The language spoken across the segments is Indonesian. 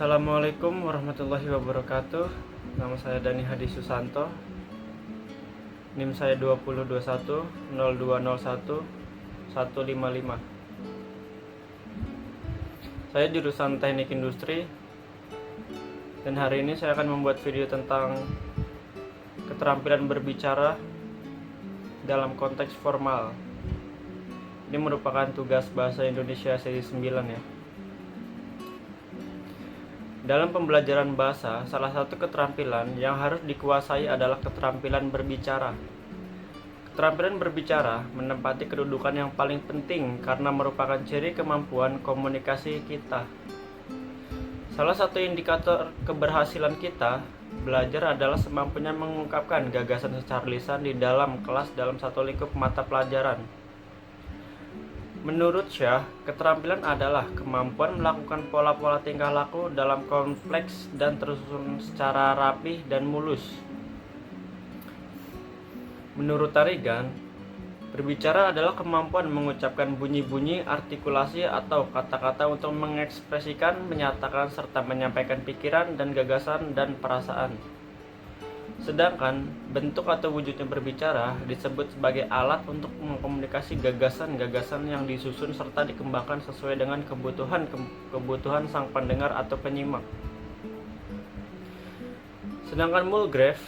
Assalamualaikum warahmatullahi wabarakatuh. Nama saya Dani Hadi Susanto. NIM saya 2021 0201 155. Saya jurusan Teknik Industri. Dan hari ini saya akan membuat video tentang keterampilan berbicara dalam konteks formal. Ini merupakan tugas bahasa Indonesia sesi 9 ya. Dalam pembelajaran bahasa, salah satu keterampilan yang harus dikuasai adalah keterampilan berbicara. Keterampilan berbicara menempati kedudukan yang paling penting karena merupakan ciri kemampuan komunikasi kita. Salah satu indikator keberhasilan kita belajar adalah semampunya mengungkapkan gagasan secara lisan di dalam kelas dalam satu lingkup mata pelajaran. Menurut Syah, keterampilan adalah kemampuan melakukan pola-pola tingkah laku dalam kompleks dan tersusun secara rapih dan mulus. Menurut Tarigan, berbicara adalah kemampuan mengucapkan bunyi-bunyi, artikulasi, atau kata-kata untuk mengekspresikan, menyatakan, serta menyampaikan pikiran dan gagasan dan perasaan. Sedangkan bentuk atau wujudnya berbicara disebut sebagai alat untuk mengkomunikasi gagasan-gagasan yang disusun serta dikembangkan sesuai dengan kebutuhan sang pendengar atau penyimak. Sedangkan Mulgrave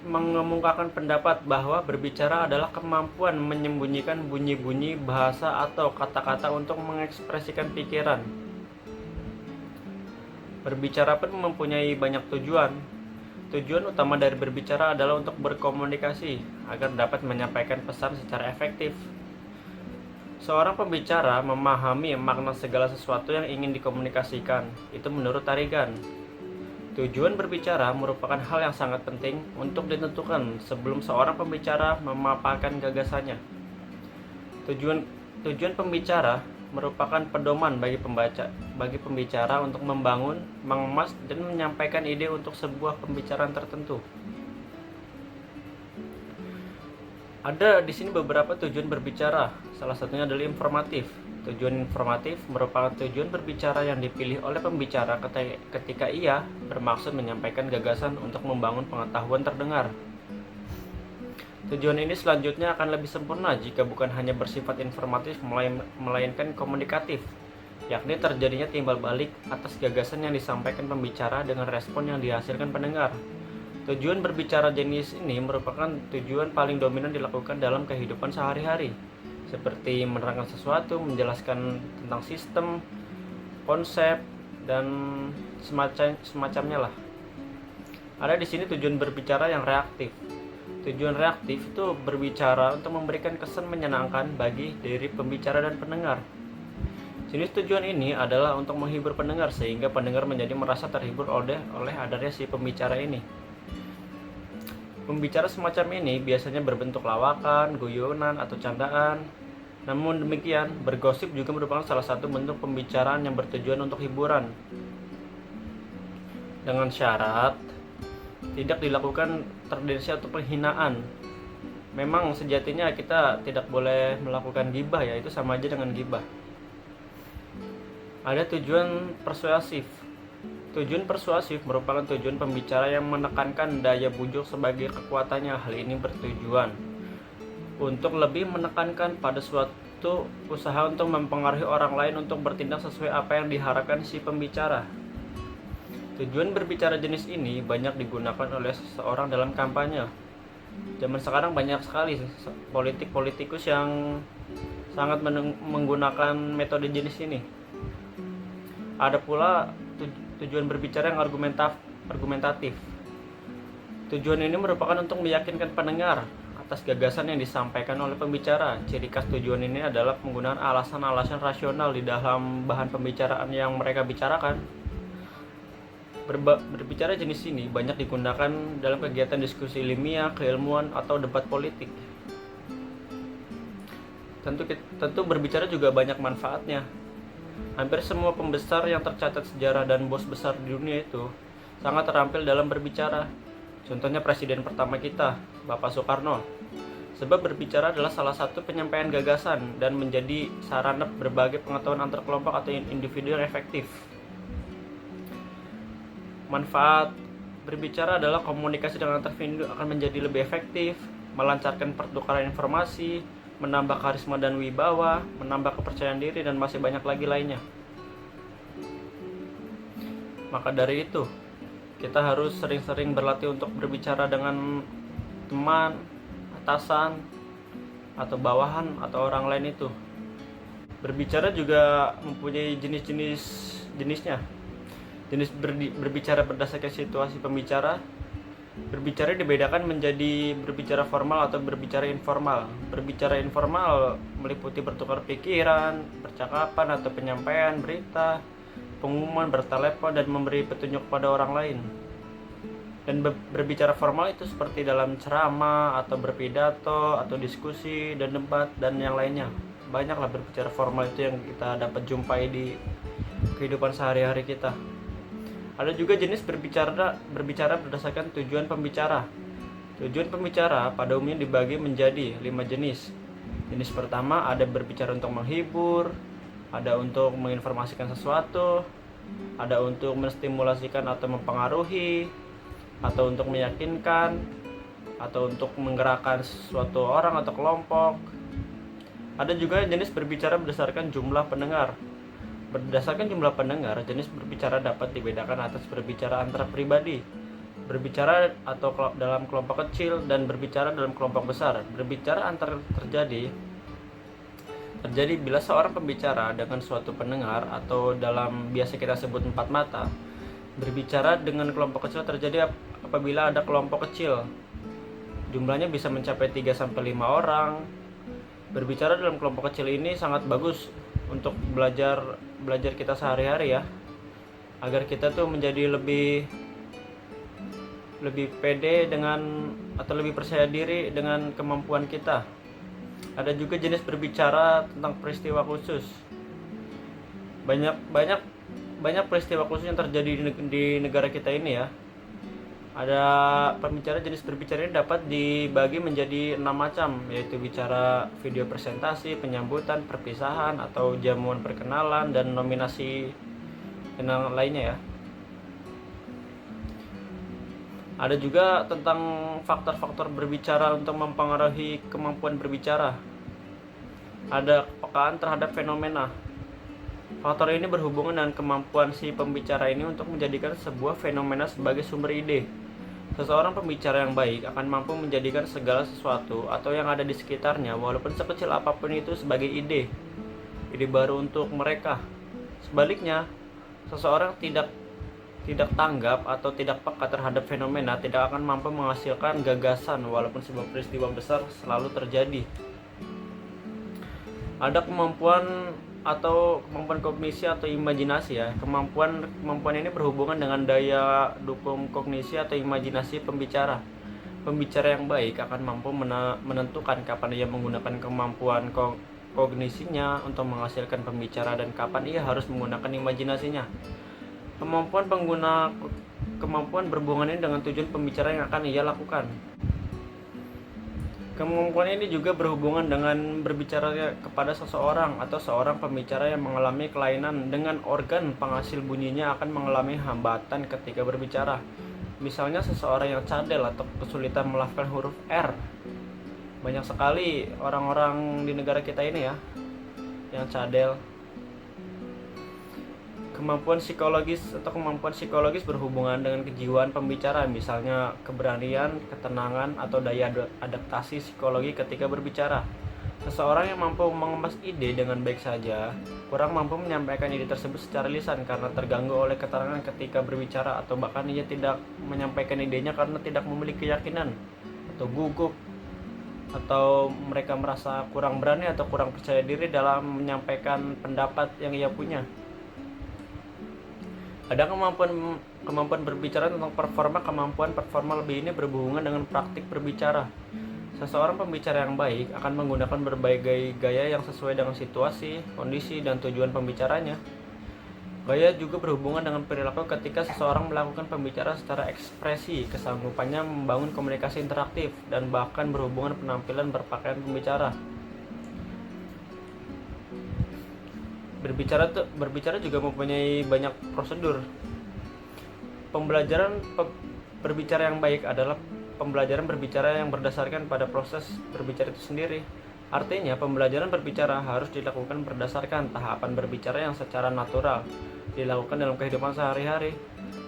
mengemukakan pendapat bahwa berbicara adalah kemampuan menyembunyikan bunyi-bunyi bahasa atau kata-kata untuk mengekspresikan pikiran. Berbicara pun mempunyai banyak tujuan. Tujuan utama dari berbicara adalah untuk berkomunikasi agar dapat menyampaikan pesan secara efektif. Seorang pembicara memahami makna segala sesuatu yang ingin dikomunikasikan. Itu menurut Tarigan. Tujuan berbicara merupakan hal yang sangat penting untuk ditentukan sebelum seorang pembicara memaparkan gagasannya. Tujuan pembicara merupakan pedoman bagi pembicara untuk membangun, mengemas, dan menyampaikan ide untuk sebuah pembicaraan tertentu. Ada di sini beberapa tujuan berbicara. Salah satunya adalah informatif. Tujuan informatif merupakan tujuan berbicara yang dipilih oleh pembicara ketika ia bermaksud menyampaikan gagasan untuk membangun pengetahuan terdengar. Tujuan ini selanjutnya akan lebih sempurna jika bukan hanya bersifat informatif melainkan komunikatif, yakni terjadinya timbal balik atas gagasan yang disampaikan pembicara dengan respon yang dihasilkan pendengar. Tujuan berbicara jenis ini merupakan tujuan paling dominan dilakukan dalam kehidupan sehari-hari, seperti menerangkan sesuatu, menjelaskan tentang sistem, konsep, dan semacamnya lah. Ada di sini tujuan berbicara yang reaktif. Tujuan reaktif itu berbicara untuk memberikan kesan menyenangkan bagi diri pembicara dan pendengar. Jenis tujuan ini adalah untuk menghibur pendengar sehingga pendengar menjadi merasa terhibur oleh adanya si pembicara ini. Pembicara semacam ini biasanya berbentuk lawakan, guyonan, atau candaan. Namun demikian, bergosip juga merupakan salah satu bentuk pembicaraan yang bertujuan untuk hiburan. Dengan syarat tidak dilakukan terdensi atau penghinaan. Memang sejatinya kita tidak boleh melakukan gibah ya, itu sama aja dengan gibah. Ada tujuan persuasif. Tujuan persuasif merupakan tujuan pembicara yang menekankan daya bujuk sebagai kekuatannya. Hal ini bertujuan untuk lebih menekankan pada suatu usaha untuk mempengaruhi orang lain untuk bertindak sesuai apa yang diharapkan si pembicara. Tujuan berbicara jenis ini banyak digunakan oleh seseorang dalam kampanye. Zaman sekarang banyak sekali politikus yang sangat menggunakan metode jenis ini. Ada pula tujuan berbicara yang argumentatif. Tujuan ini merupakan untuk meyakinkan pendengar atas gagasan yang disampaikan oleh pembicara. Ciri khas tujuan ini adalah penggunaan alasan-alasan rasional di dalam bahan pembicaraan yang mereka bicarakan. Berbicara jenis ini banyak digunakan dalam kegiatan diskusi ilmiah, keilmuan, atau debat politik. Tentu berbicara juga banyak manfaatnya. Hampir semua pembesar yang tercatat sejarah dan bos besar di dunia itu sangat terampil dalam berbicara. Contohnya presiden pertama kita, Bapak Soekarno. Sebab berbicara adalah salah satu penyampaian gagasan dan menjadi sarana berbagai pengetahuan antar kelompok atau individu yang efektif. Manfaat berbicara adalah komunikasi dengan antar individu akan menjadi lebih efektif, melancarkan pertukaran informasi, menambah karisma dan wibawa, menambah kepercayaan diri, dan masih banyak lagi lainnya. Maka dari itu, kita harus sering-sering berlatih untuk berbicara dengan teman, atasan, atau bawahan, atau orang lain itu. Berbicara juga mempunyai jenisnya. Jenis berbicara berdasarkan situasi pembicara. Berbicara dibedakan menjadi berbicara formal atau berbicara informal. Berbicara informal meliputi bertukar pikiran, percakapan atau penyampaian berita, pengumuman, bertelepon, dan memberi petunjuk pada orang lain. Dan berbicara formal itu seperti dalam ceramah atau berpidato atau diskusi dan debat dan yang lainnya. Banyaklah berbicara formal itu yang kita dapat jumpai di kehidupan sehari-hari kita. Ada juga jenis berbicara berdasarkan tujuan pembicara. Tujuan pembicara pada umumnya dibagi menjadi 5 jenis. Jenis pertama ada berbicara untuk menghibur, ada untuk menginformasikan sesuatu, ada untuk menstimulasikan atau mempengaruhi, atau untuk meyakinkan, atau untuk menggerakkan suatu orang atau kelompok. Ada juga jenis berbicara berdasarkan jumlah pendengar. Berdasarkan jumlah pendengar, jenis berbicara dapat dibedakan atas berbicara antara pribadi, berbicara atau dalam kelompok kecil, dan berbicara dalam kelompok besar. Berbicara antar terjadi bila seorang pembicara dengan suatu pendengar atau dalam biasa kita sebut empat mata. Berbicara dengan kelompok kecil terjadi apabila ada kelompok kecil. Jumlahnya bisa mencapai 3-5 orang. Berbicara dalam kelompok kecil ini sangat bagus untuk belajar kita sehari-hari ya. Agar kita tuh menjadi lebih pede dengan atau lebih percaya diri dengan kemampuan kita. Ada juga jenis berbicara tentang peristiwa khusus. Banyak peristiwa khusus yang terjadi di negara kita ini ya. Ada jenis berbicara ini dapat dibagi menjadi 6 macam, yaitu bicara video presentasi, penyambutan, perpisahan, atau jamuan perkenalan, dan nominasi dan yang lainnya ya. Ada juga tentang faktor-faktor berbicara untuk mempengaruhi kemampuan berbicara. Ada kepekaan terhadap fenomena. Faktor ini berhubungan dengan kemampuan si pembicara ini untuk menjadikan sebuah fenomena sebagai sumber ide. Seseorang pembicara yang baik akan mampu menjadikan segala sesuatu atau yang ada di sekitarnya, walaupun sekecil apapun itu, sebagai ide baru untuk mereka. Sebaliknya, seseorang tidak tanggap atau tidak peka terhadap fenomena tidak akan mampu menghasilkan gagasan walaupun sebuah peristiwa besar selalu terjadi. Ada kemampuan kognisi atau imajinasi ya. Kemampuan ini berhubungan dengan daya dukung kognisi atau imajinasi pembicara. Pembicara yang baik akan mampu menentukan kapan ia menggunakan kemampuan kognisinya untuk menghasilkan pembicara dan kapan ia harus menggunakan imajinasinya. Kemampuan berhubungan ini dengan tujuan pembicara yang akan ia lakukan. Kemampuan ini juga berhubungan dengan berbicara kepada seseorang atau seorang pembicara yang mengalami kelainan dengan organ penghasil bunyinya akan mengalami hambatan ketika berbicara. Misalnya seseorang yang cadel atau kesulitan melafalkan huruf R. Banyak sekali orang-orang di negara kita ini ya yang cadel. Kemampuan psikologis berhubungan dengan kejiwaan pembicara, misalnya keberanian, ketenangan, atau daya adaptasi psikologi ketika berbicara. Seseorang yang mampu mengemas ide dengan baik saja kurang mampu menyampaikan ide tersebut secara lisan karena terganggu oleh keterangan ketika berbicara, atau bahkan ia tidak menyampaikan idenya karena tidak memiliki keyakinan atau gugup, atau mereka merasa kurang berani atau kurang percaya diri dalam menyampaikan pendapat yang ia punya. Ada kemampuan berbicara tentang performa. Kemampuan performa lebih ini berhubungan dengan praktik berbicara. Seseorang pembicara yang baik akan menggunakan berbagai gaya yang sesuai dengan situasi, kondisi, dan tujuan pembicaranya. Gaya juga berhubungan dengan perilaku ketika seseorang melakukan pembicara secara ekspresi, kesanggupannya membangun komunikasi interaktif, dan bahkan berhubungan penampilan berpakaian pembicara. Berbicara juga mempunyai banyak prosedur. Berbicara yang baik adalah pembelajaran berbicara yang berdasarkan pada proses berbicara itu sendiri. Artinya, pembelajaran berbicara harus dilakukan berdasarkan tahapan berbicara yang secara natural dilakukan dalam kehidupan sehari-hari.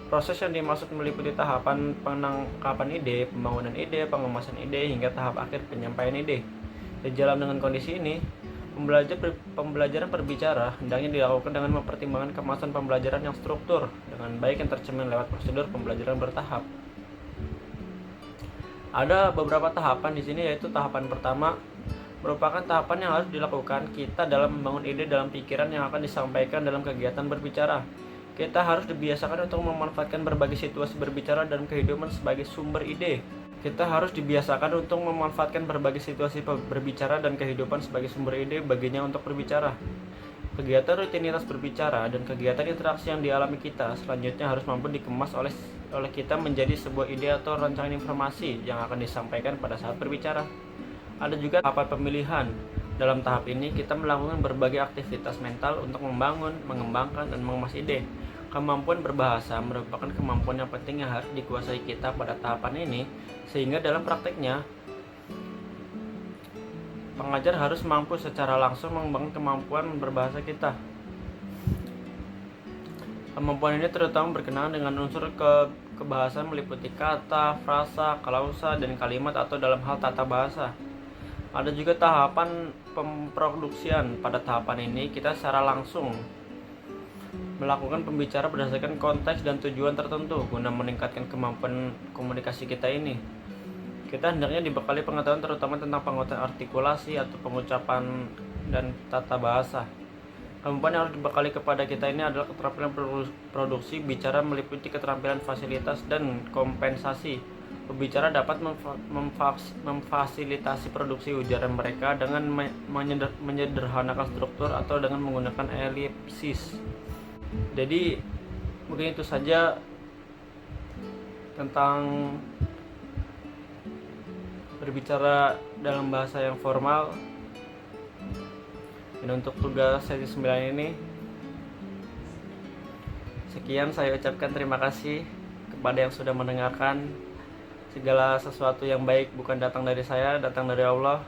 Proses yang dimaksud meliputi tahapan penangkapan ide, pembangunan ide, pengemasan ide, hingga tahap akhir penyampaian ide. Sejalan dengan kondisi ini, pembelajaran berbicara hendaknya dilakukan dengan mempertimbangkan kemasan pembelajaran yang struktur dengan baik yang tercermin lewat prosedur pembelajaran bertahap. Ada beberapa tahapan di sini, yaitu tahapan pertama merupakan tahapan yang harus dilakukan kita dalam membangun ide dalam pikiran yang akan disampaikan dalam kegiatan berbicara. Kita harus dibiasakan untuk memanfaatkan berbagai situasi berbicara dalam kehidupan sebagai sumber ide. Kita harus dibiasakan untuk memanfaatkan berbagai situasi berbicara dan kehidupan sebagai sumber ide baginya untuk berbicara. Kegiatan rutinitas berbicara dan kegiatan interaksi yang dialami kita selanjutnya harus mampu dikemas oleh kita menjadi sebuah ide atau rancangan informasi yang akan disampaikan pada saat berbicara. Ada juga tahapan pemilihan. Dalam tahap ini kita melakukan berbagai aktivitas mental untuk membangun, mengembangkan, dan mengemas ide. Kemampuan berbahasa merupakan kemampuan yang penting yang harus dikuasai kita pada tahapan ini, sehingga dalam prakteknya pengajar harus mampu secara langsung mengembangkan kemampuan berbahasa kita. Kemampuan ini terutama berkenaan dengan unsur kebahasaan meliputi kata, frasa, klausa, dan kalimat atau dalam hal tata bahasa. Ada juga tahapan pemproduksian. Pada tahapan ini kita secara langsung melakukan pembicara berdasarkan konteks dan tujuan tertentu guna meningkatkan kemampuan komunikasi kita ini. Kita hendaknya dibekali pengetahuan terutama tentang penguatan artikulasi atau pengucapan dan tata bahasa. Kemampuan yang harus dibekali kepada kita ini adalah keterampilan produksi bicara meliputi keterampilan fasilitas dan kompensasi. Pembicara dapat memfasilitasi produksi ujaran mereka dengan menyederhanakan struktur atau dengan menggunakan elipsis. Jadi mungkin itu saja tentang berbicara dalam bahasa yang formal. Dan untuk tugas sesi 9 ini sekian, saya ucapkan terima kasih kepada yang sudah mendengarkan. Segala sesuatu yang baik bukan datang dari saya, datang dari Allah.